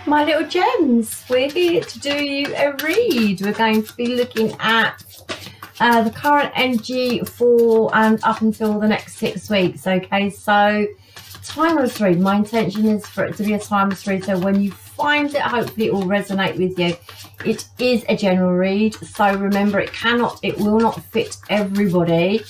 My little gems, we're here to do you a read. We're going to be looking at the current energy for and up until the next 6 weeks. Okay, so timeless read. My intention is for it to be a timeless read, so when you find it, hopefully it will resonate with you. It is a general read, so remember, it will not fit everybody.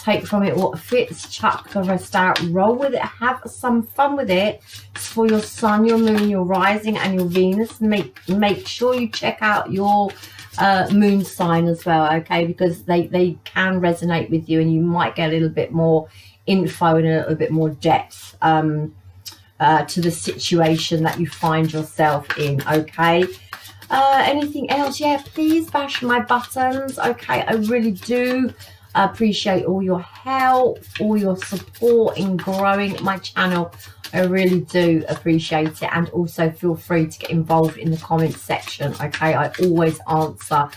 Take from it what fits, chuck the rest out, roll with it, have some fun with it. It's for your sun, your moon, your rising and your Venus. Make sure you check out your moon sign as well, okay, because they can resonate with you and you might get a little bit more info and a little bit more depth to the situation that you find yourself in. Okay, anything else? Yeah, please bash my buttons. Okay, I really do appreciate all your help, all your support in growing my channel. I really do appreciate it, and also feel free to get involved in the comments section. Okay, I always answer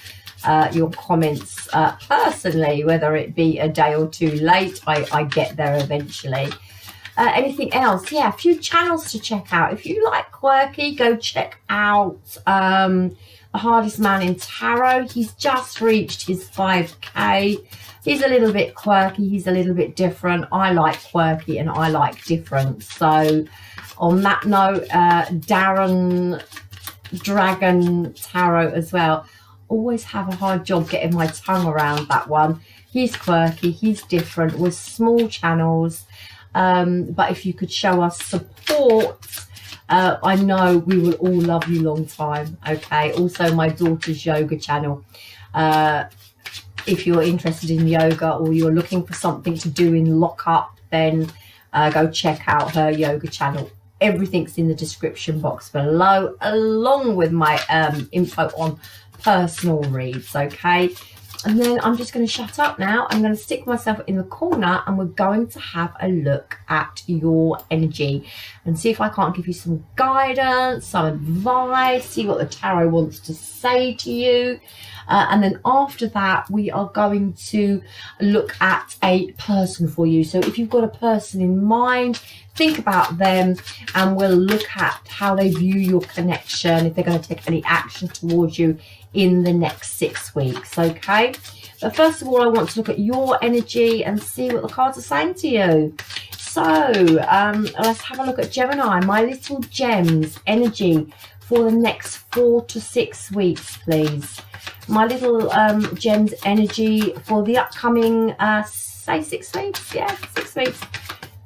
your comments personally, whether it be a day or two late. I get there eventually. Anything else? Yeah, a few channels to check out. If you like quirky, go check out The Hardest Man in Tarot. He's just reached his 5k. He's a little bit quirky, he's a little bit different. I like quirky and I like different. So on that note, Darren Dragon Tarot as well. Always have a hard job getting my tongue around that one. He's quirky, he's different. We're small channels, but if you could show us support, I know we will all love you long time. Okay, also my daughter's yoga channel. If you're interested in yoga or you're looking for something to do in lockup, then go check out her yoga channel. Everything's in the description box below, along with my info on personal reads. Okay, and then I'm just going to shut up now. I'm going to stick myself in the corner and we're going to have a look at your energy and see if I can't give you some guidance, some advice, see what the tarot wants to say to you. And then after that, we are going to look at a person for you. So if you've got a person in mind, think about them and we'll look at how they view your connection, if they're going to take any action towards you in the next 6 weeks. Okay, but first of all, I want to look at your energy and see what the cards are saying to you. So let's have a look at Gemini. My little gems energy for the next 4 to 6 weeks, please. My little gems energy for the upcoming say 6 weeks. Yeah, 6 weeks.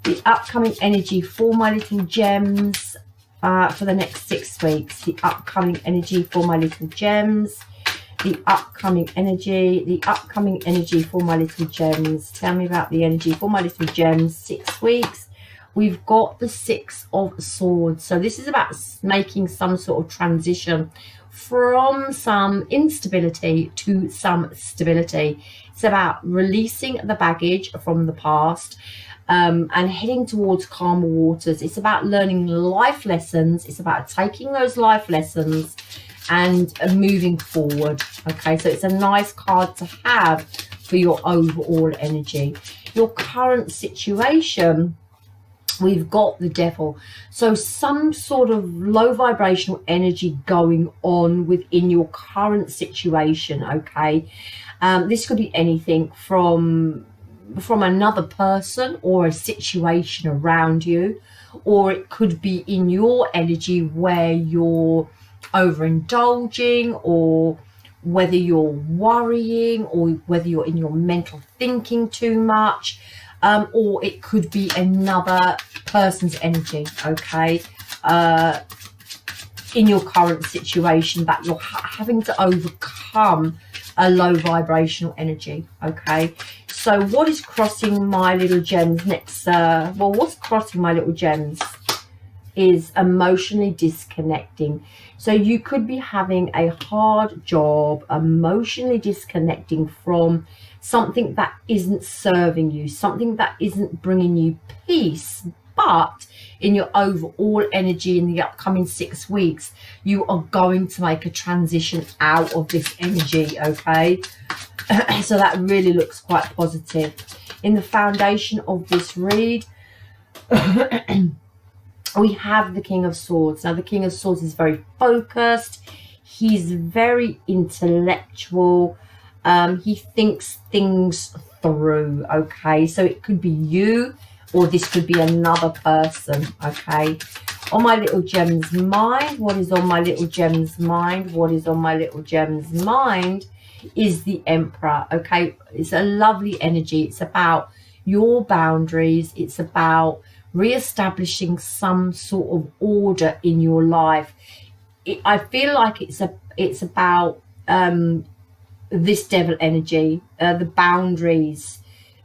The upcoming energy for my little gems for the next 6 weeks. The upcoming energy for my little gems. The upcoming energy for my little gems. Tell me about the energy for my little gems. 6 weeks. We've got the 6 of Swords. So this is about making some sort of transition from some instability to some stability. It's about releasing the baggage from the past and heading towards calmer waters. It's about learning life lessons. It's about taking those life lessons and moving forward. Okay, so it's a nice card to have for your overall energy. Your current situation, we've got the Devil. So some sort of low vibrational energy going on within your current situation. Okay, this could be anything from another person or a situation around you, or it could be in your energy where you're overindulging, or whether you're worrying, or whether you're in your mental thinking too much. Or it could be another person's energy, okay, in your current situation that you're having to overcome a low vibrational energy. Okay, so what is crossing my little gems next? Well, what's crossing my little gems is emotionally disconnecting. So you could be having a hard job, emotionally disconnecting from something that isn't serving you, something that isn't bringing you peace. But in your overall energy in the upcoming 6 weeks, you are going to make a transition out of this energy. Okay, so that really looks quite positive. In the foundation of this read, we have the King of Swords. Now, the King of Swords is very focused. He's very intellectual. He thinks things through, okay? So it could be you, or this could be another person, okay? On my little gem's mind, what is on my little gem's mind? What is on my little gem's mind is the Emperor, okay? It's a lovely energy. It's about your boundaries. It's about re-establishing some sort of order in your life. I feel like it's about this devil energy, the boundaries,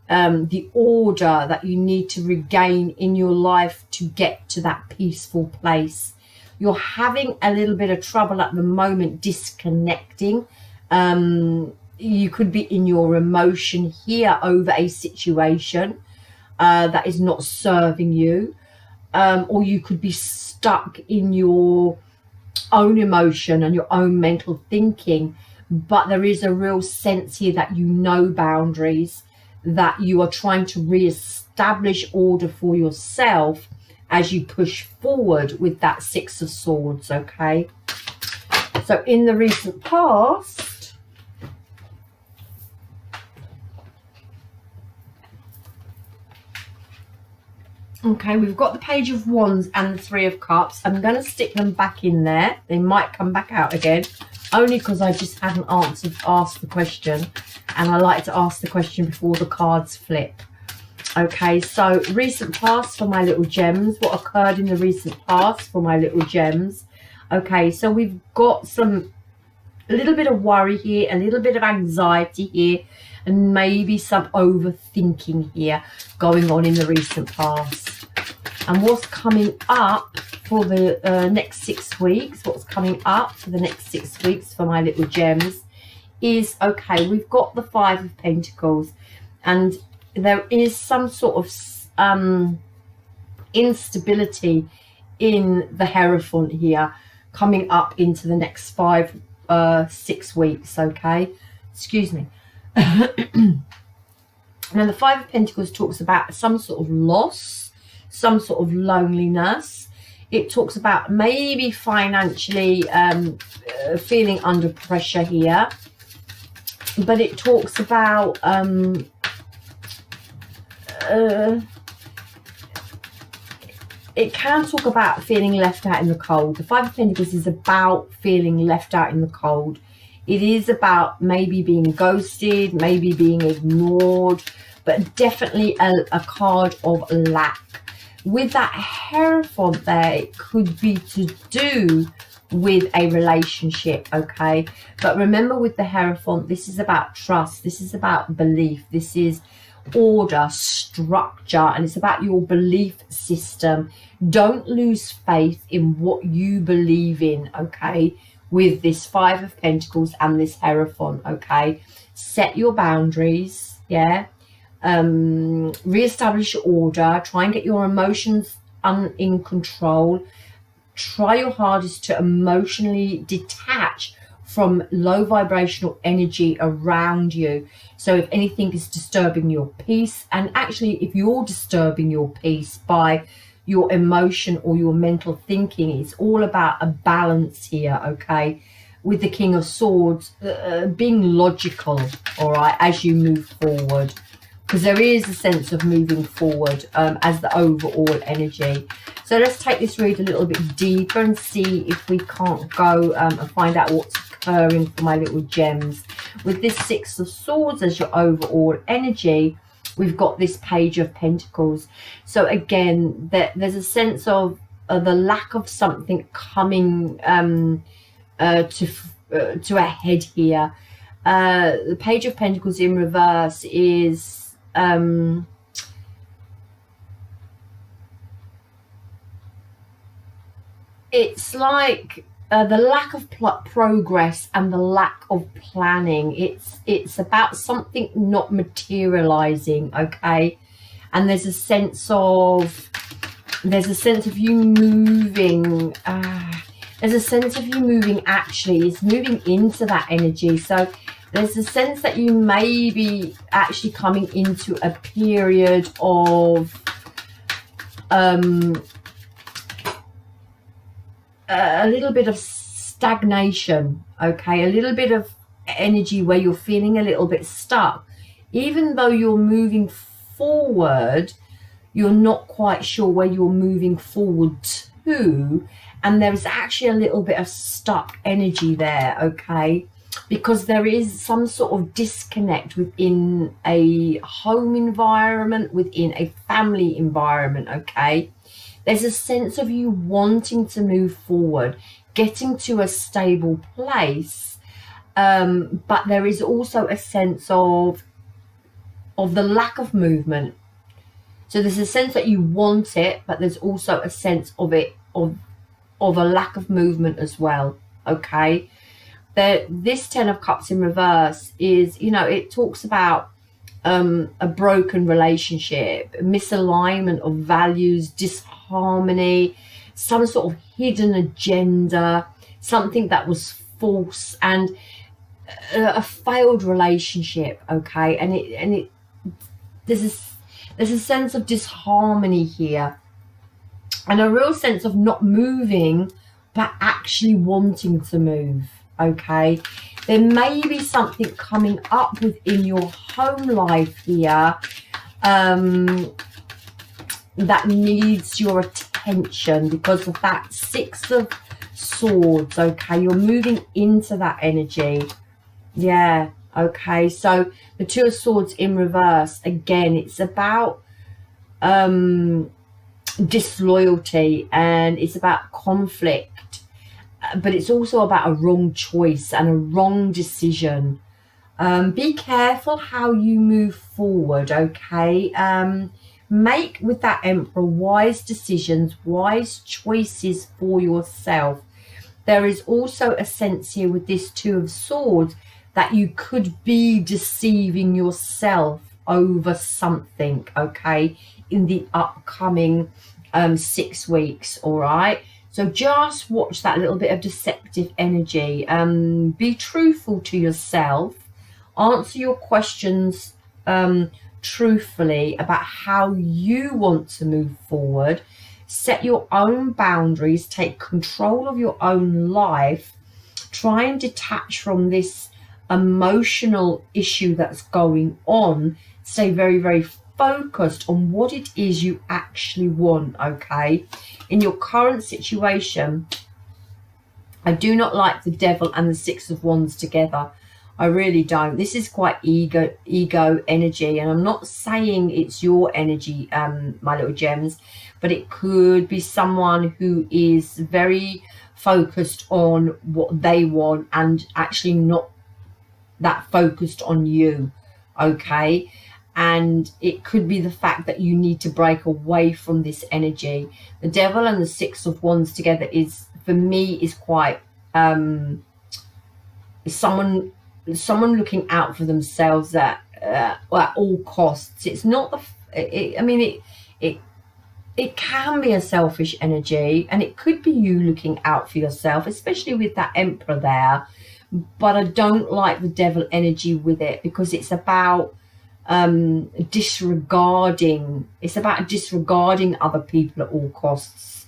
the order that you need to regain in your life to get to that peaceful place. You're having a little bit of trouble at the moment disconnecting. You could be in your emotion here over a situation that is not serving you, or you could be stuck in your own emotion and your own mental thinking. But there is a real sense here that you know boundaries, that you are trying to re-establish order for yourself as you push forward with that Six of Swords, okay? So in the recent past, okay, we've got the Page of Wands and the Three of Cups. I'm going to stick them back in there. They might come back out again, only because I just haven't asked the question, and I like to ask the question before the cards flip. Okay, so recent past for my little gems. What occurred in the recent past for my little gems? Okay, so we've got a little bit of worry here, a little bit of anxiety here, and maybe some overthinking here going on in the recent past. And what's coming up for the next 6 weeks, what's coming up for the next 6 weeks for my little gems is, okay, we've got the Five of Pentacles, and there is some sort of instability in the Hierophant here coming up into the next 6 weeks, okay? Excuse me. Now, the Five of Pentacles talks about some sort of loss, some sort of loneliness. It talks about maybe financially feeling under pressure here. But it talks about it can talk about feeling left out in the cold. The Five of Pentacles is about feeling left out in the cold. It is about maybe being ghosted, maybe being ignored, but definitely a card of lack. With that Hierophant there, it could be to do with a relationship, okay? But remember, with the Hierophant, this is about trust. This is about belief. This is order, structure, and it's about your belief system. Don't lose faith in what you believe in, okay? With this Five of Pentacles and this Hierophant, okay? Set your boundaries, yeah? Re-establish your order. Try and get your emotions in control. Try your hardest to emotionally detach from low vibrational energy around you. So if anything is disturbing your peace, and actually if you're disturbing your peace by your emotion or your mental thinking, it's all about a balance here, okay? With the King of Swords, being logical, all right, as you move forward, because there is a sense of moving forward as the overall energy. So let's take this read a little bit deeper and see if we can't go and find out what's occurring for my little gems. With this Six of Swords as your overall energy, we've got this Page of Pentacles. So again, there's a sense of the lack of something coming to a head here. The Page of Pentacles in reverse is it's like the lack of progress and the lack of planning. It's about something not materializing, okay? And there's a sense of you moving. There's a sense of you moving. Actually, it's moving into that energy. So there's a sense that you may be actually coming into a period of a little bit of stagnation, okay, a little bit of energy where you're feeling a little bit stuck. Even though you're moving forward, you're not quite sure where you're moving forward to, and there's actually a little bit of stuck energy there, okay, because there is some sort of disconnect within a home environment, within a family environment, okay. There's a sense of you wanting to move forward, getting to a stable place, but there is also a sense of the lack of movement. So there's a sense that you want it, but there's also a sense of it, of a lack of movement as well, okay. This 10 of Cups in reverse is, you know, it talks about a broken relationship, misalignment of values, disharmony, some sort of hidden agenda, something that was false, and a failed relationship, okay. And there's a sense of disharmony here, and a real sense of not moving but actually wanting to move, okay. There may be something coming up within your home life here that needs your attention because of that 6 of Swords, okay. You're moving into that energy, yeah, okay. So the 2 of Swords in reverse, again, it's about disloyalty, and it's about conflict, but it's also about a wrong choice and a wrong decision. Be careful how you move forward, okay. Make with that Emperor wise decisions, wise choices for yourself. There is also a sense here with this 2 of Swords that you could be deceiving yourself over something, okay, in the upcoming 6 weeks, all right. So just watch that little bit of deceptive energy. Be truthful to yourself. Answer your questions truthfully about how you want to move forward. Set your own boundaries. Take control of your own life. Try and detach from this emotional issue that's going on. Stay very, very focused on what it is you actually want, okay. In your current situation, I do not like the Devil and the 6 of Wands together. I really don't. This is quite ego energy, and I'm not saying it's your energy, my little gems, but it could be someone who is very focused on what they want and actually not that focused on you, okay. And it could be the fact that you need to break away from this energy. The Devil and the 6 of Wands together is, for me, is quite someone looking out for themselves at all costs. It's not it can be a selfish energy, and it could be you looking out for yourself, especially with that Emperor there. But I don't like the Devil energy with it, because it's about disregarding other people at all costs,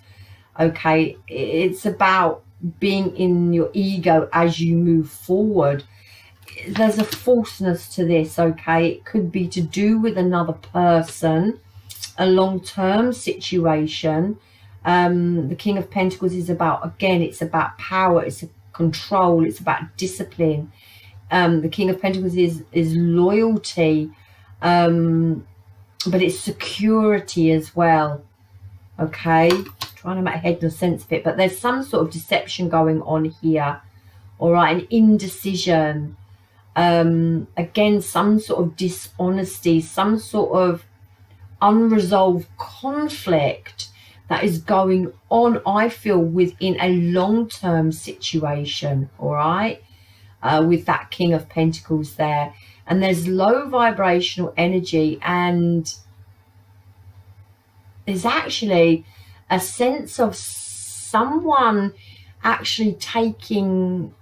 okay. It's about being in your ego as you move forward. There's a falseness to this, okay. It could be to do with another person, a long-term situation. The King of Pentacles is about, again, it's about power, it's control, it's about discipline. The King of Pentacles is loyalty, but it's security as well, okay. Trying to make head no sense of it, but there's some sort of deception going on here, all right. An indecision, again, some sort of dishonesty, some sort of unresolved conflict that is going on, I feel, within a long-term situation, all right, with that King of Pentacles there. And there's low vibrational energy, and there's actually a sense of someone actually taking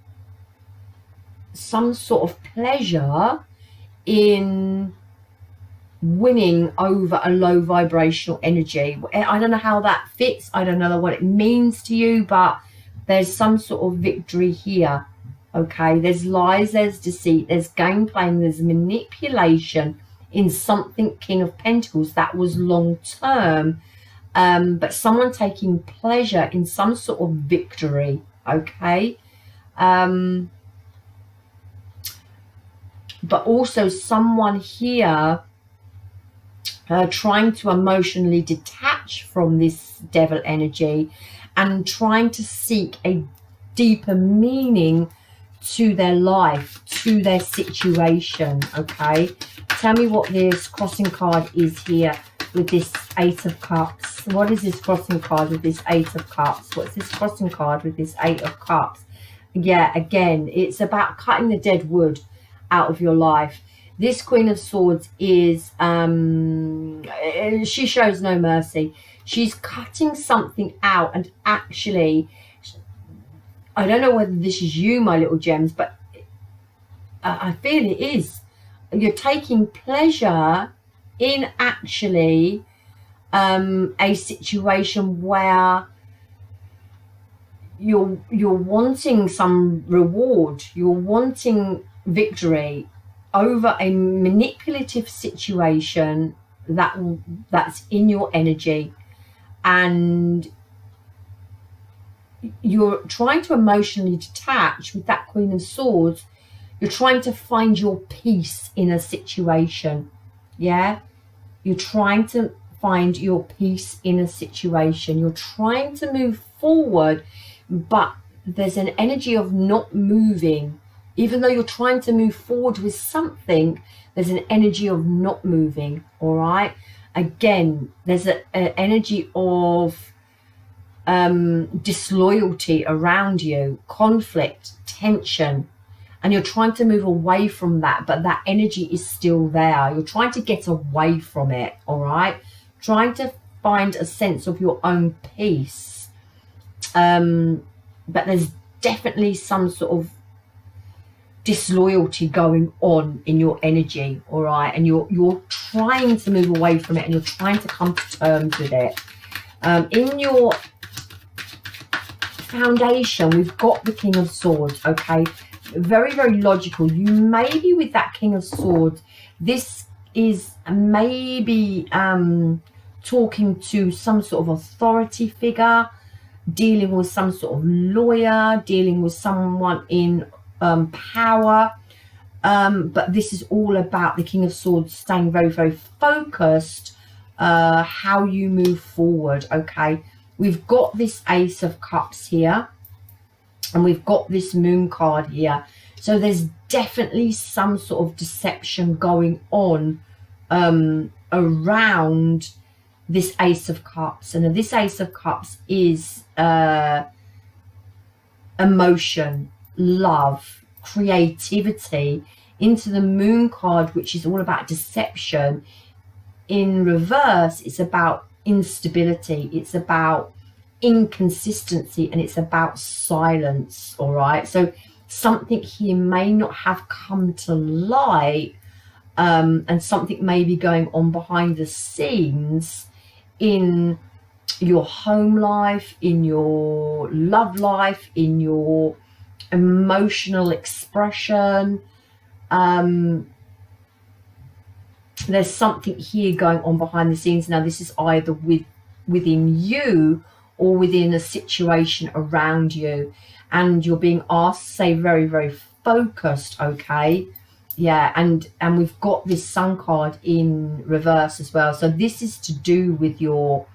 some sort of pleasure in winning over a low vibrational energy. I don't know how that fits. I don't know what it means to you, but there's some sort of victory here. Okay, there's lies, there's deceit, there's game playing, there's manipulation in something King of Pentacles that was long term, but someone taking pleasure in some sort of victory. Okay, but also someone here trying to emotionally detach from this devil energy and trying to seek a deeper meaning to their life, to their situation. Okay, tell me what this crossing card is here with this Eight of Cups. What is this crossing card with this Eight of Cups? What's this crossing card with this Eight of Cups? Yeah, again, it's about cutting the dead wood out of your life. This Queen of Swords is she shows no mercy. She's cutting something out, and actually, I don't know whether this is you, my little gems, but I feel it is. You're taking pleasure in actually a situation where you're wanting some reward, you're wanting victory over a manipulative situation that's in your energy, and you're trying to emotionally detach with that Queen of Swords. You're trying to find your peace in a situation. Yeah, you're trying to find your peace in a situation. You're trying to move forward, but there's an energy of not moving. Even though you're trying to move forward with something, there's an energy of not moving. All right, again, there's an energy of disloyalty around you, conflict, tension, and you're trying to move away from that, but that energy is still there. You're trying to get away from it. All right, trying to find a sense of your own peace, but there's definitely some sort of disloyalty going on in your energy. All right, and you're trying to move away from it, and you're trying to come to terms with it. In your foundation, we've got the King of Swords. Okay, very, very logical. You maybe with that King of Swords, this is maybe talking to some sort of authority figure, dealing with some sort of lawyer, dealing with someone in power, but this is all about the King of Swords staying very, very focused, how you move forward. Okay, we've got this Ace of Cups here, and we've got this Moon card here, so there's definitely some sort of deception going on around this Ace of Cups. And this Ace of Cups is emotion, love, creativity. Into the Moon card, which is all about deception, in reverse, it's about instability, it's about inconsistency, and it's about silence. All right, so something here may not have come to light, and something may be going on behind the scenes in your home life, in your love life, in your emotional expression. There's something here going on behind the scenes. Now, this is either within you or within a situation around you, and you're being asked to stay very, very focused. Okay, yeah, and we've got this Sun card in reverse as well, so this is to do with your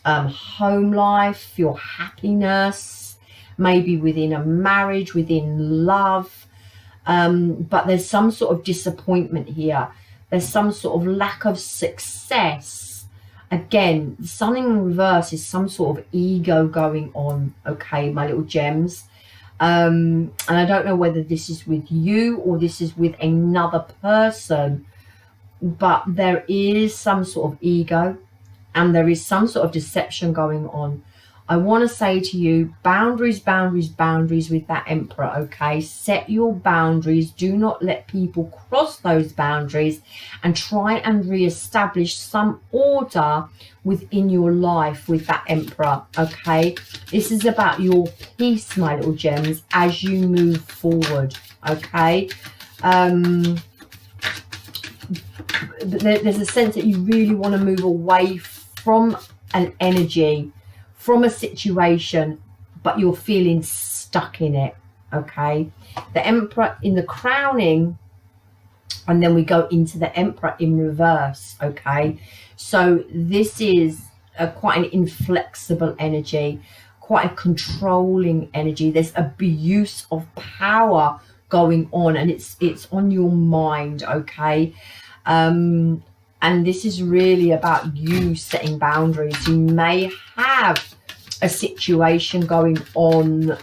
home life, your happiness, maybe within a marriage, within love, but there's some sort of disappointment here. There's some sort of lack of success. Again, the Sun in reverse is some sort of ego going on. Okay, my little gems. And I don't know whether this is with you or this is with another person, but there is some sort of ego and there is some sort of deception going on. I want to say to you, boundaries, boundaries, boundaries with that Emperor, okay? Set your boundaries. Do not let people cross those boundaries, and try and re-establish some order within your life with that Emperor, okay? This is about your peace, my little gems, as you move forward, okay? There's a sense that you really want to move away from an energy, from a situation, but you're feeling stuck in it, okay? The Emperor in the crowning, and then we go into the Emperor in reverse, okay? So this is quite an inflexible energy, quite a controlling energy. There's abuse of power going on, and it's on your mind, okay? And this is really about you setting boundaries. You may have a situation going on,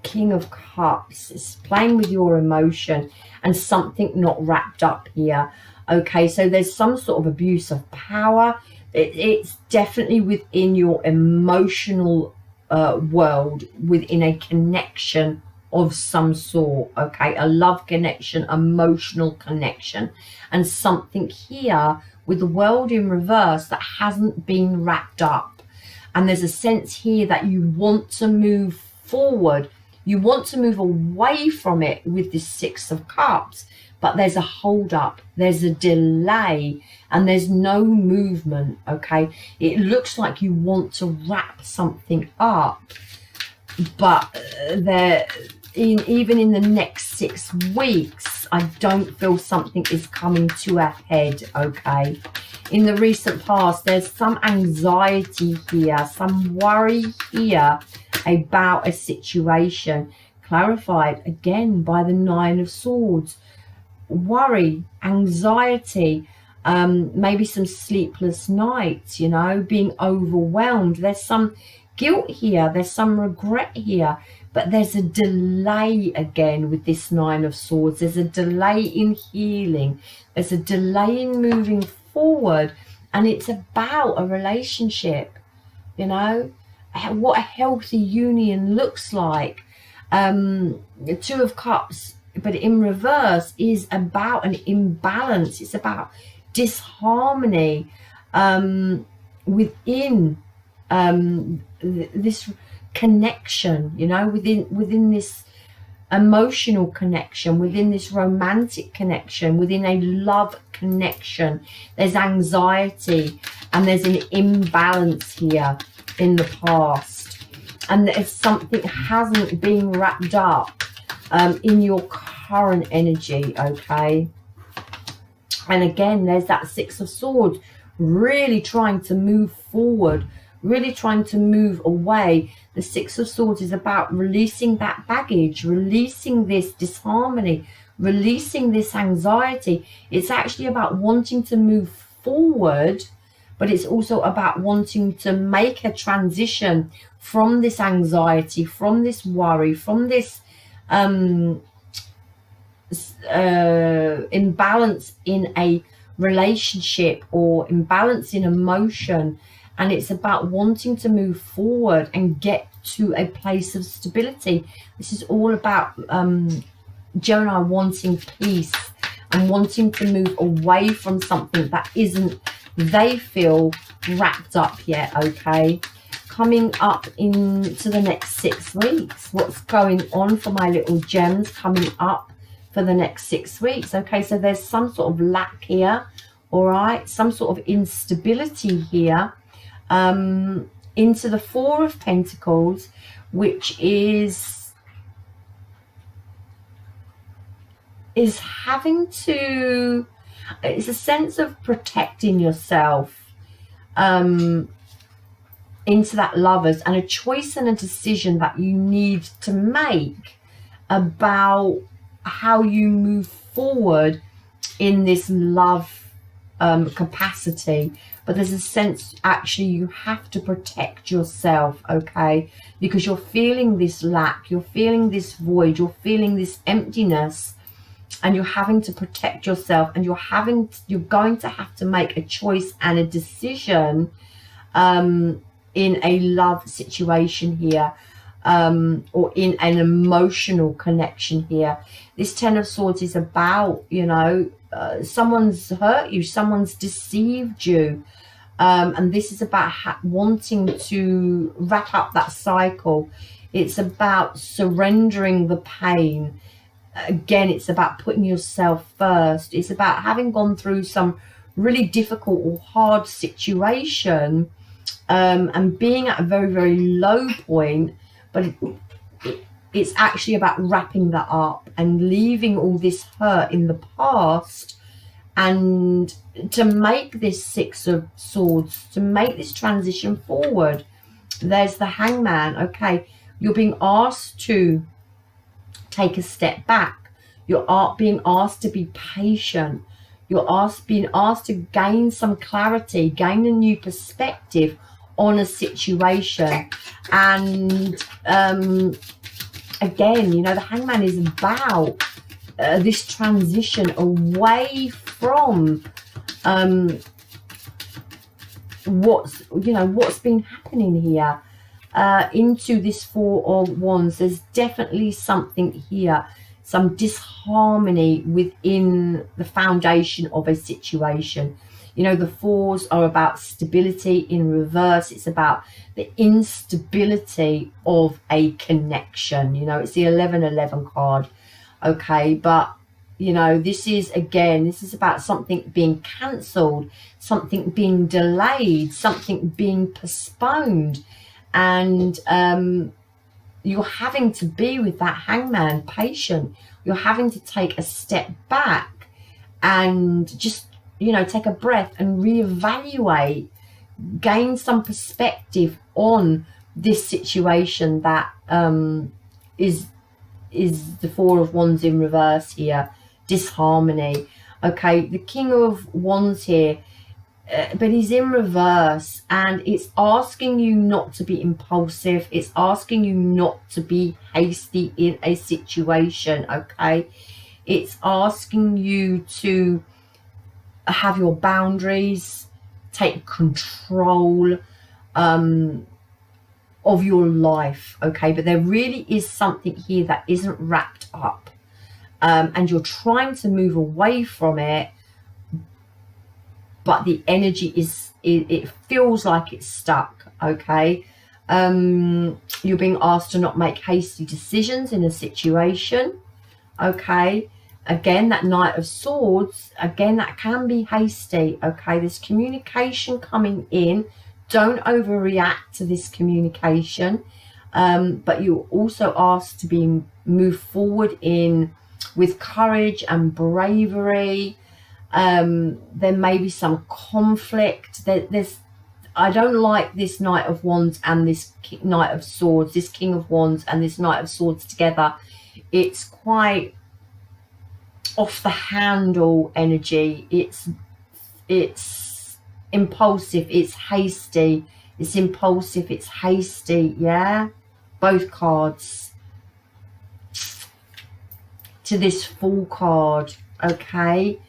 King of Cups. It's playing with your emotion and something not wrapped up here, okay? So there's some sort of abuse of power. It's definitely within your emotional world, within a connection of some sort, okay? A love connection, emotional connection, and something here with the World in reverse that hasn't been wrapped up. And there's a sense here that you want to move forward. You want to move away from it with this Six of Cups, but there's a hold up, there's a delay, and there's no movement, okay? It looks like you want to wrap something up, but even in the next 6 weeks, I don't feel something is coming to a head, okay? In the recent past, there's some anxiety here, some worry here about a situation, clarified again by the Nine of Swords. Worry, anxiety, maybe some sleepless nights, you know, being overwhelmed. There's some guilt here, there's some regret here, but there's a delay again with this Nine of Swords. There's a delay in healing, there's a delay in moving forward, and it's about a relationship, you know, what a healthy union looks like. The Two of Cups, but in reverse, is about an imbalance. It's about disharmony within this connection, you know, within this emotional connection, within this romantic connection, within a love connection. There's anxiety and there's an imbalance here in the past, and if something hasn't been wrapped up in your current energy, okay? And again, there's that Six of Swords, really trying to move forward, really trying to move away. The Six of Swords is about releasing that baggage, releasing this disharmony, releasing this anxiety. It's actually about wanting to move forward, but it's also about wanting to make a transition from this anxiety, from this worry, from this imbalance in a relationship or imbalance in emotion. And it's about wanting to move forward and get to a place of stability. This is all about Gemini wanting peace and wanting to move away from something that isn't, they feel, wrapped up yet, okay? Coming up into the next 6 weeks, what's going on for my little gems coming up for the next 6 weeks? Okay, so there's some sort of lack here, all right, some sort of instability here, into the Four of Pentacles, which is having to, it's a sense of protecting yourself into that Lovers, and a choice and a decision that you need to make about how you move forward in this love capacity. But there's a sense actually you have to protect yourself, okay, because you're feeling this lack, you're feeling this void, you're feeling this emptiness, and you're having to protect yourself, and you're going to have to make a choice and a decision in a love situation here, or in an emotional connection here. This Ten of Swords is about, you know, someone's hurt you, someone's deceived you, and this is about wanting to wrap up that cycle. It's about surrendering the pain. Again, it's about putting yourself first. It's about having gone through some really difficult or hard situation, and being at a very, very low point, but it's actually about wrapping that up and leaving all this hurt in the past, and to make this Six of Swords, to make this transition forward. There's the Hangman. Okay, you're being asked to take a step back. You're being asked to be patient. You're being asked to gain some clarity, gain a new perspective on a situation. And again, you know, the Hangman is about this transition away from what's been happening here, into this Four of Wands. There's definitely something here, some disharmony within the foundation of a situation. You know, the fours are about stability in reverse. It's about the instability of a connection. You know, it's the 1111 card. Okay, but you know, this is about something being cancelled, something being delayed, something being postponed, and you're having to be with that Hangman patient. You're having to take a step back and just, you know, take a breath and reevaluate, gain some perspective on this situation that is the Four of Wands in reverse here. Disharmony. Okay, the King of Wands here, but he's in reverse, and it's asking you not to be impulsive. It's asking you not to be hasty in a situation. Okay, it's asking you to have your boundaries, take control of your life. Okay, but there really is something here that isn't wrapped up, and you're trying to move away from it, but the energy it feels like it's stuck. Okay, you're being asked to not make hasty decisions in a situation. Okay, again, that Knight of Swords, again, that can be hasty. Okay, there's communication coming in. Don't overreact to this communication, but you're also asked to move forward with courage and bravery. There may be some conflict. I don't like this Knight of Wands and this Knight of Swords, this King of Wands and this Knight of Swords together. It's quite off the handle energy. It's impulsive, it's hasty, it's impulsive, it's hasty. Yeah, both cards to this Fool card. Okay,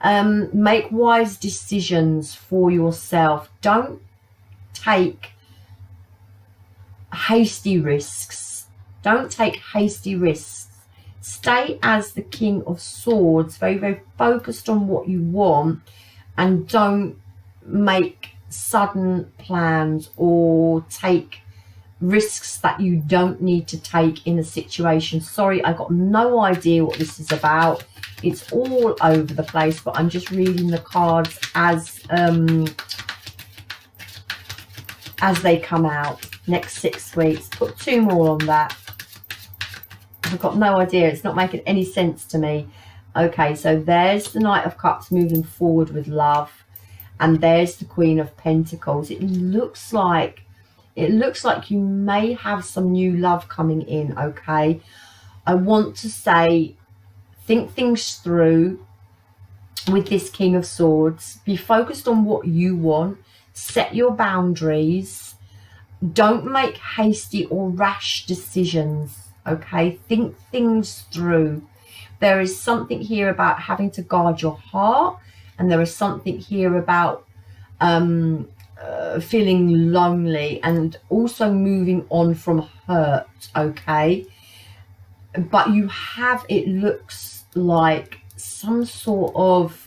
make wise decisions for yourself. Don't take hasty risks. Don't take hasty risks. Stay as the King of Swords, very, very focused on what you want, and don't make sudden plans or take risks that you don't need to take in a situation. Sorry, I got no idea what this is about. It's all over the place, but I'm just reading the cards as they come out. Next 6 weeks. Put 2 more on that. I've got no idea. It's not making any sense to me. Okay, so there's the Knight of Cups moving forward with love, and there's the Queen of Pentacles. It looks like you may have some new love coming in. Okay, I want to say, think things through with this King of Swords. Be focused on what you want. Set your boundaries. Don't make hasty or rash decisions. Okay, think things through. There is something here about having to guard your heart, and there is something here about feeling lonely and also moving on from hurt, okay? But you have, it looks like, some sort of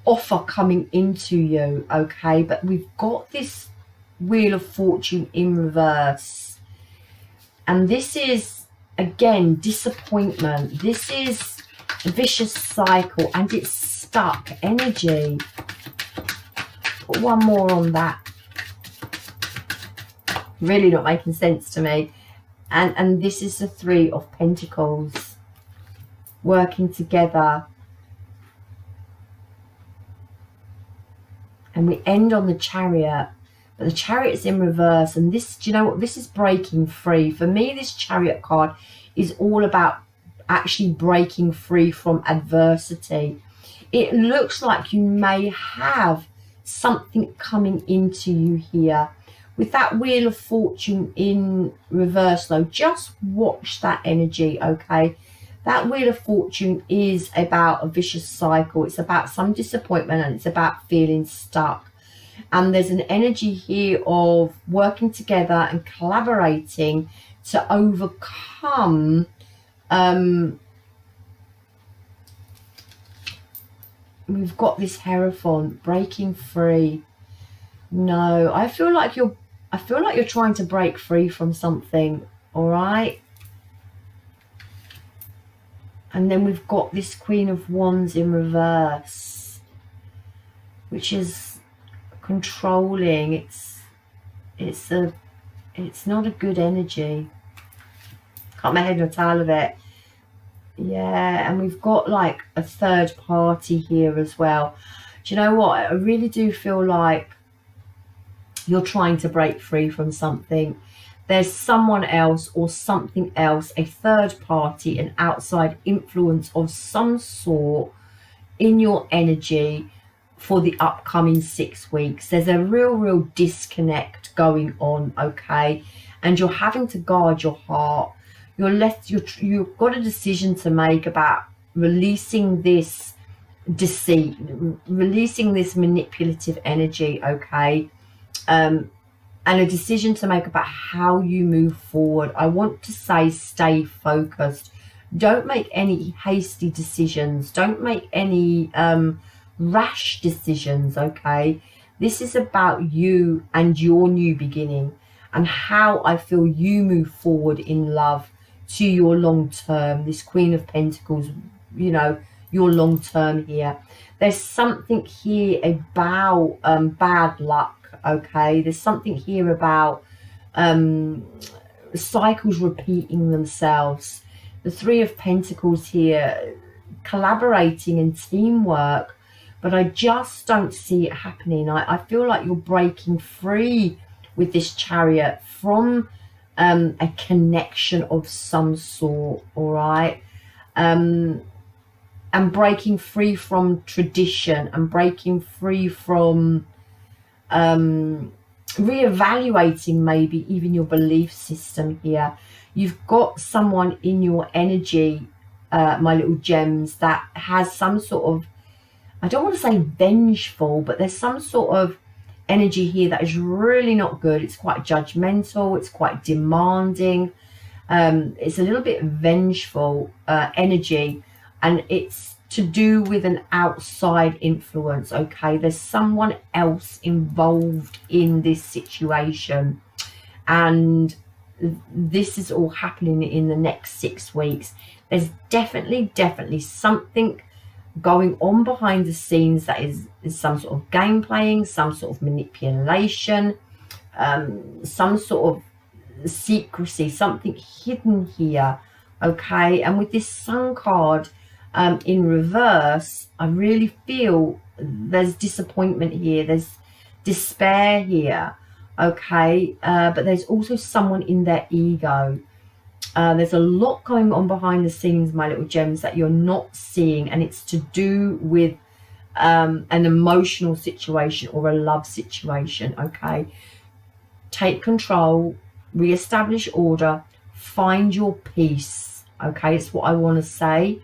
offer coming into you, okay? But we've got this Wheel of Fortune in reverse, and this is, again, disappointment. This is a vicious cycle, and it's stuck energy. Put one more on that. Really not making sense to me. And this is the Three of Pentacles, working together. And we end on the Chariot, but the Chariot's in reverse. And this, do you know what? This is breaking free. For me, this Chariot card is all about actually breaking free from adversity. It looks like you may have something coming into you here. With that Wheel of Fortune in reverse, though, just watch that energy, okay? That Wheel of Fortune is about a vicious cycle. It's about some disappointment, and it's about feeling stuck. And there's an energy here of working together and collaborating to overcome we've got this Hierophant, breaking free. No, I feel like you're trying to break free from something, all right? And then we've got this Queen of Wands in reverse, which is controlling. It's not a good energy. Can't make head or tail of it. Yeah, and we've got like a third party here as well. Do you know what? I really do feel like you're trying to break free from something. There's someone else or something else, a third party, an outside influence of some sort in your energy for the upcoming 6 weeks. There's a real disconnect going on, okay? And you're having to guard your heart. You've got a decision to make about releasing this deceit, releasing this manipulative energy, okay? And a decision to make about how you move forward. I want to say stay focused. Don't make any hasty decisions. Don't make any rash decisions, okay? This is about you and your new beginning, and how I feel you move forward in love to your long term. This Queen of Pentacles, you know, your long term here. There's something here about bad luck, okay? There's something here about cycles repeating themselves. The Three of Pentacles here, collaborating and teamwork, but I just don't see it happening. I feel like you're breaking free with this Chariot from a connection of some sort, all right? And breaking free from tradition, and breaking free from reevaluating maybe even your belief system here. You've got someone in your energy, my little gems, that has some sort of, I don't want to say vengeful, but there's some sort of energy here that is really not good. It's quite judgmental, it's quite demanding, it's a little bit vengeful energy, and it's to do with an outside influence, okay? There's someone else involved in this situation, and this is all happening in the next 6 weeks. There's definitely something going on behind the scenes that is some sort of game playing, some sort of manipulation, some sort of secrecy, something hidden here, okay? And with this Sun card in reverse, I really feel there's disappointment here, there's despair here, okay? But there's also someone in their ego. There's a lot going on behind the scenes, my little gems, that you're not seeing, and it's to do with an emotional situation or a love situation, okay? Take control, Re-establish order. Find your peace. Okay, it's what I want to say.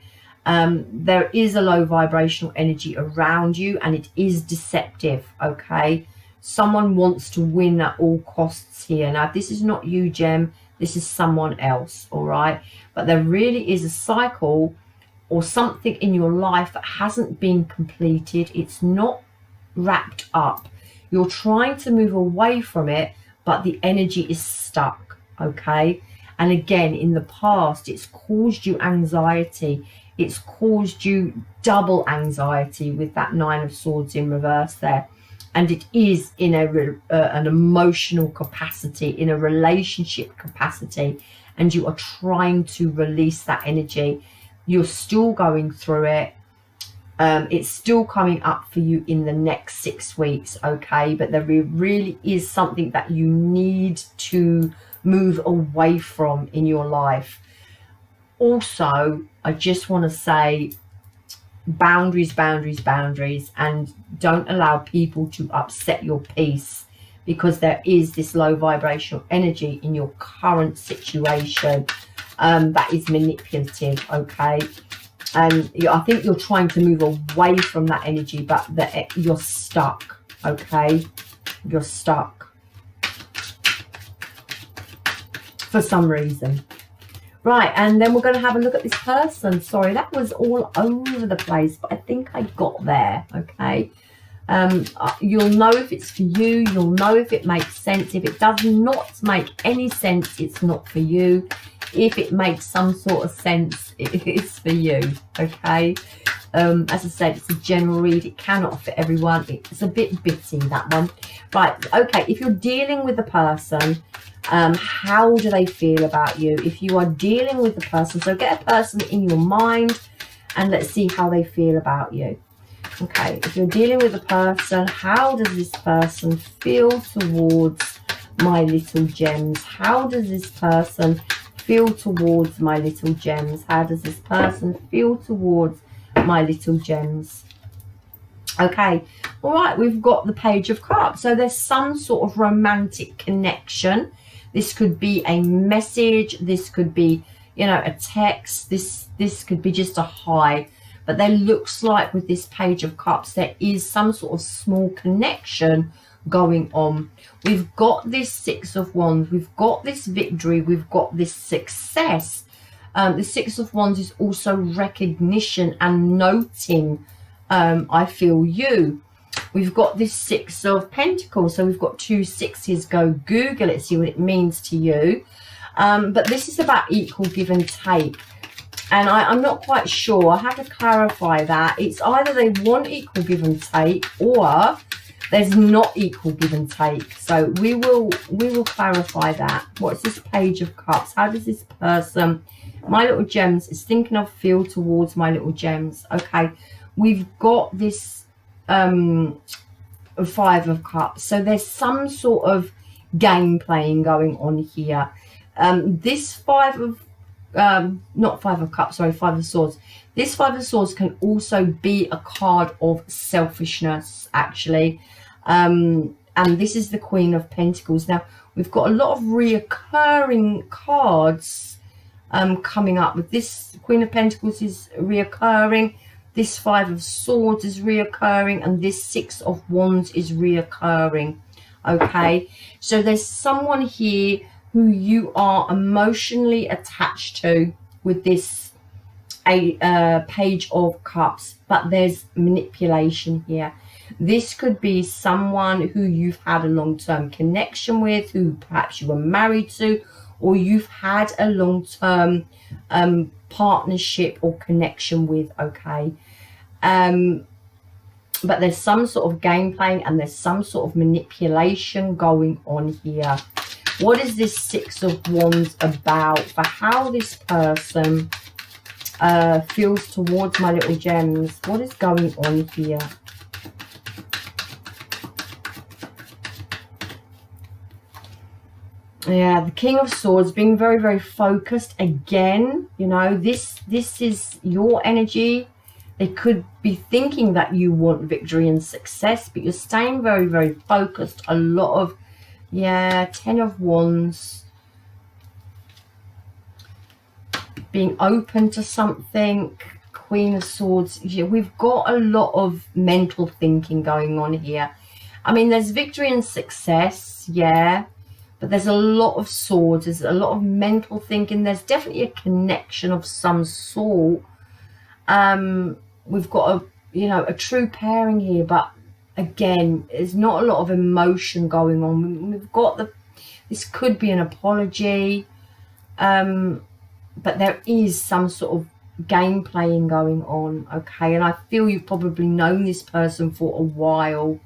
There is a low vibrational energy around you, and it is deceptive. Okay, someone wants to win at all costs here. Now, this is not you, Gem. This is someone else. All right, but there really is a cycle or something in your life that hasn't been completed. It's not wrapped up. You're trying to move away from it, but the energy is stuck. Okay, and again, in the past, it's caused you anxiety. It's caused you double anxiety with that 9 of Swords in reverse there. And it is in an emotional capacity, in a relationship capacity, and you are trying to release that energy. You're still going through it. It's still coming up for you in the next 6 weeks, okay? But there really is something that you need to move away from in your life. Also, I just want to say boundaries, boundaries, boundaries, and don't allow people to upset your peace, because there is this low vibrational energy in your current situation that is manipulative, okay? And I think you're trying to move away from that energy, but you're stuck, okay? You're stuck for some reason. Right, and then we're going to have a look at this person. Sorry, that was all over the place, but I think I got there, okay? You'll know if it's for you. You'll know if it makes sense. If it does not make any sense, it's not for you. If it makes some sort of sense, it's for you, okay? As I said, it's a general read. It cannot fit everyone. It's a bit bitty, that one. Right, okay, if you're dealing with the person, how do they feel about you? If you are dealing with the person, so get a person in your mind and let's see how they feel about you. Okay, if you're dealing with a person, how does this person feel towards my little gems? How does this person feel towards my little gems? How does this person feel towards my little gems? Okay, all right, we've got the Page of Cups. So there's some sort of romantic connection. This could be a message. This could be, you know, a text. This could be just a hi. But there looks like with this Page of Cups, there is some sort of small connection going on. We've got this 6 of Wands. We've got this victory. We've got this success. The 6 of Wands is also recognition and noting, I feel you. We've got this 6 of Pentacles. So we've got 2 6s. Go Google it, see what it means to you. But this is about equal give and take. And I'm not quite sure. I have to clarify that. It's either they want equal give and take, or there's not equal give and take. So we will clarify that. What's this Page of Cups? How does this person, my little gems, is thinking of feel towards my little gems? Okay, we've got this 5 of Cups. So there's some sort of game playing going on here. This 5 of not 5 of Cups, sorry, 5 of Swords. This 5 of Swords can also be a card of selfishness, actually. And this is the Queen of Pentacles. Now, we've got a lot of reoccurring cards coming up. With this Queen of Pentacles is reoccurring. This 5 of Swords is reoccurring. And this 6 of Wands is reoccurring. Okay, so there's someone here who you are emotionally attached to with this Page of Cups, but there's manipulation here. This could be someone who you've had a long-term connection with, who perhaps you were married to, or you've had a long-term partnership or connection with, okay? But there's some sort of game playing and there's some sort of manipulation going on here. What is this 6 of Wands about? For how this person feels towards my little gems? What is going on here? Yeah, the King of Swords being very, very focused again. You know, this is your energy. They could be thinking that you want victory and success, but you're staying very, very focused. A lot of, yeah, 10 of Wands. being open to something. Queen of Swords. We've got a lot of mental thinking going on here. I mean, there's victory and success, yeah, but there's a lot of swords. There's a lot of mental thinking. There's definitely a connection of some sort. We've got a true pairing here, but again, there's not a lot of emotion going on. We've got this could be an apology, but there is some sort of game playing going on, okay? And I feel you've probably known this person for a while.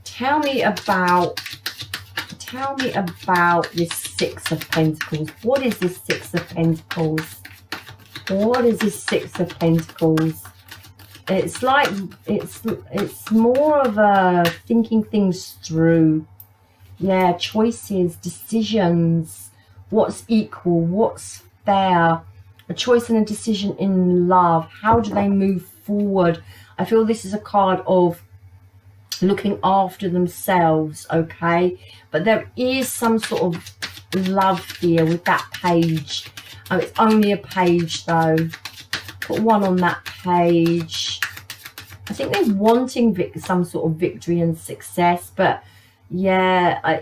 Tell me about this Six of Pentacles. What is this Six of Pentacles? What is this Six of Pentacles? It's like it's more of a thinking things through. Yeah, choices, decisions, what's equal, what's fair, a choice and a decision in love. How do they move forward? I feel this is a card of looking after themselves, okay? But there is some sort of love here with that page. It's only a page though. Put one on that page. I think they're wanting some sort of victory and success, but yeah,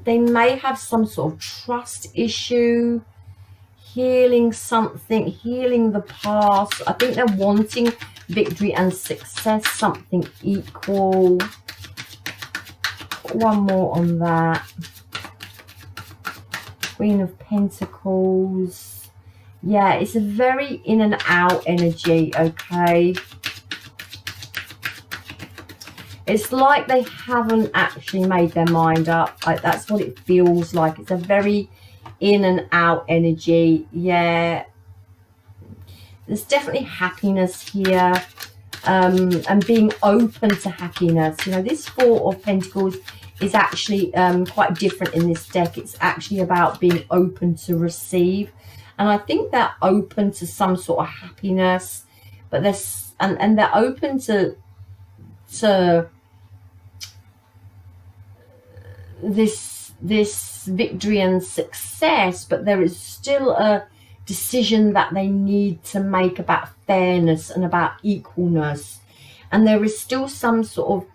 they may have some sort of trust issue, healing something, healing the past. I think they're wanting victory and success, something equal. Put one more on that. Queen of Pentacles. Yeah, it's a very in and out energy, okay? It's like they haven't actually made their mind up. That's what it feels like. It's a very in and out energy. Yeah. There's definitely happiness here. And being open to happiness. You know, this Four of Pentacles is actually quite different in this deck. It's actually about being open to receive. And I think they're open to some sort of happiness, but there's and they're open to this victory and success, but there is still a decision that they need to make about fairness and about equalness. And there is still some sort of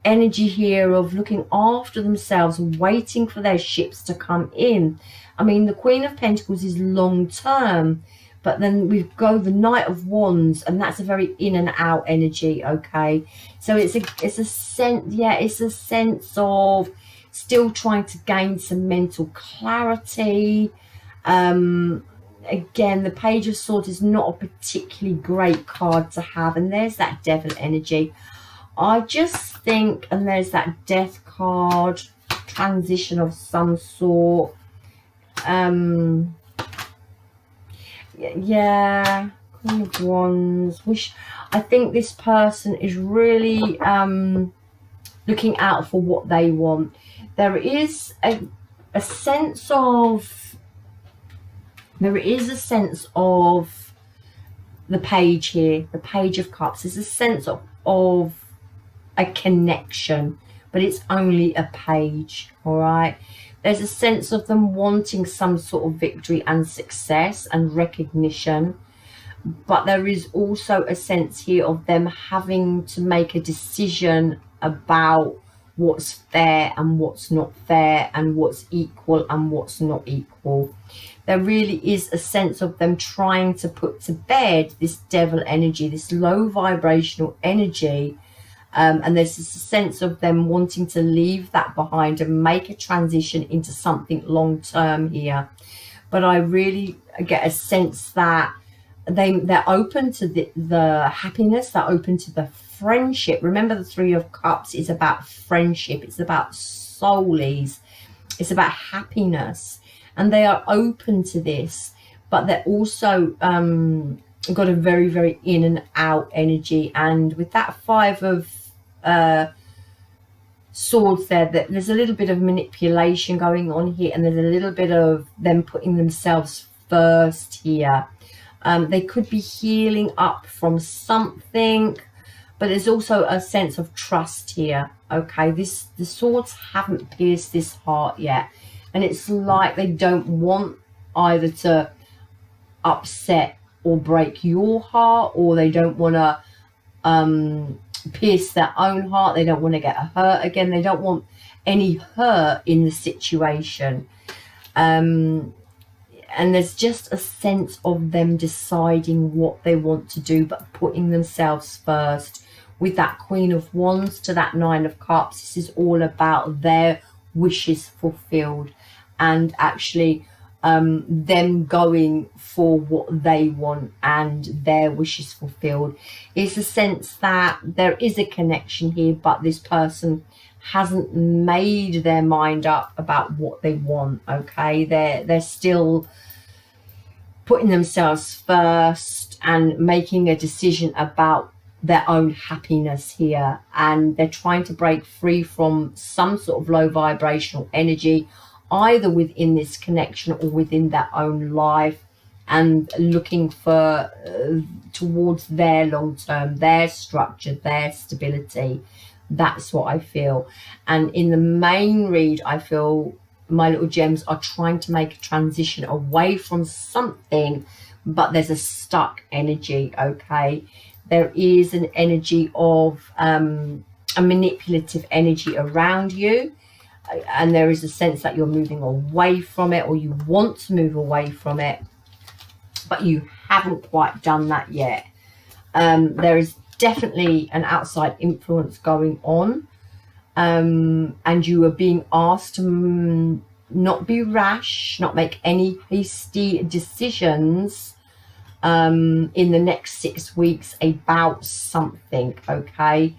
energy here of looking after themselves, waiting for their ships to come in. I mean, the Queen of Pentacles is long term, but then we go the Knight of Wands, and that's a very in and out energy, okay? So it's a sense, yeah, it's a sense of still trying to gain some mental clarity. Again, the Page of Swords is not a particularly great card to have, and there's that Devil energy. I just think, and there's that Death card, transition of some sort. Yeah, Queen of Wands. I think this person is really looking out for what they want. There is a sense of the Page here, the Page of Cups. There's a sense of a connection, but it's only a page, all right? There's a sense of them wanting some sort of victory and success and recognition, but there is also a sense here of them having to make a decision about what's fair and what's not fair, and what's equal and what's not equal. There really is a sense of them trying to put to bed this Devil energy, this low vibrational energy. And there's this sense of them wanting to leave that behind and make a transition into something long term here. But I really get a sense that they're open to the happiness, they're open to the friendship. Remember, the Three of Cups is about friendship, it's about soulies, it's about happiness, and they are open to this, but they're also got a very, very in and out energy. And with that Five of Swords there's a little bit of manipulation going on here, and there's a little bit of them putting themselves first here. They could be healing up from something. but there's also a sense of trust here. Okay, the swords haven't pierced this heart yet, and it's like they don't want either to upset or break your heart, or they don't want to pierce their own heart. They don't want to get hurt again. They don't want any hurt in the situation. And there's just a sense of them deciding what they want to do, but putting themselves first. With that Queen of Wands to that Nine of Cups, this is all about their wishes fulfilled, and actually them going for what they want and their wishes fulfilled. It's a sense that there is a connection here, but this person hasn't made their mind up about what they want. Okay, they're still putting themselves first and making a decision about their own happiness here, and they're trying to break free from some sort of low vibrational energy, either within this connection or within their own life, and looking for towards their long term, their structure, their stability. That's what I feel. And in the main read, I feel my little gems are trying to make a transition away from something, but there's a stuck energy. Okay, there is an energy of a manipulative energy around you, and there is a sense that you're moving away from it, or you want to move away from it, but you haven't quite done that yet. There is definitely an outside influence going on, and you are being asked to not be rash, not make any hasty decisions in the next 6 weeks about something. Okay,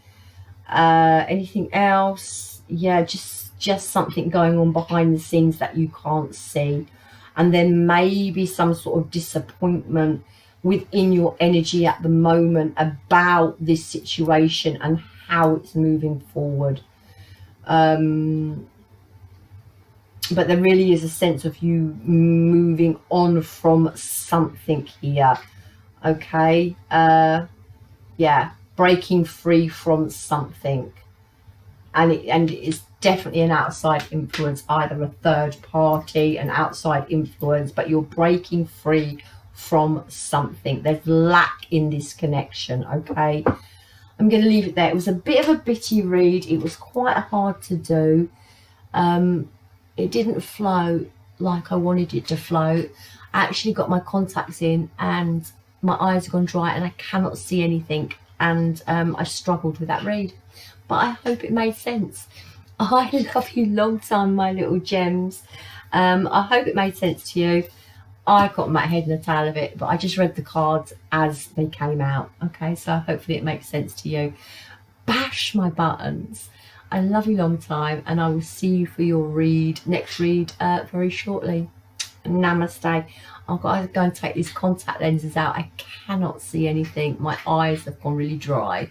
anything else? Yeah, just something going on behind the scenes that you can't see, and then maybe some sort of disappointment within your energy at the moment about this situation and how it's moving forward. But there really is a sense of you moving on from something here. Okay, yeah, breaking free from something, and it's definitely an outside influence, either a third party, an outside influence, but you're breaking free from something. There's lack in this connection. Okay, I'm going to leave it there. It was a bit of a bitty read. It was quite hard to do. It didn't flow like I wanted it to flow. I actually got my contacts in and my eyes have gone dry and I cannot see anything, and I struggled with that read, but I hope it made sense. I love you long time, my little gems. I hope it made sense to you. I got my head in the tail of it, but I just read the cards as they came out. Okay, so hopefully it makes sense to you. Bash my buttons. I love you long time, and I will see you for your next read very shortly. Namaste. I've got to go and take these contact lenses out. I cannot see anything. My eyes have gone really dry.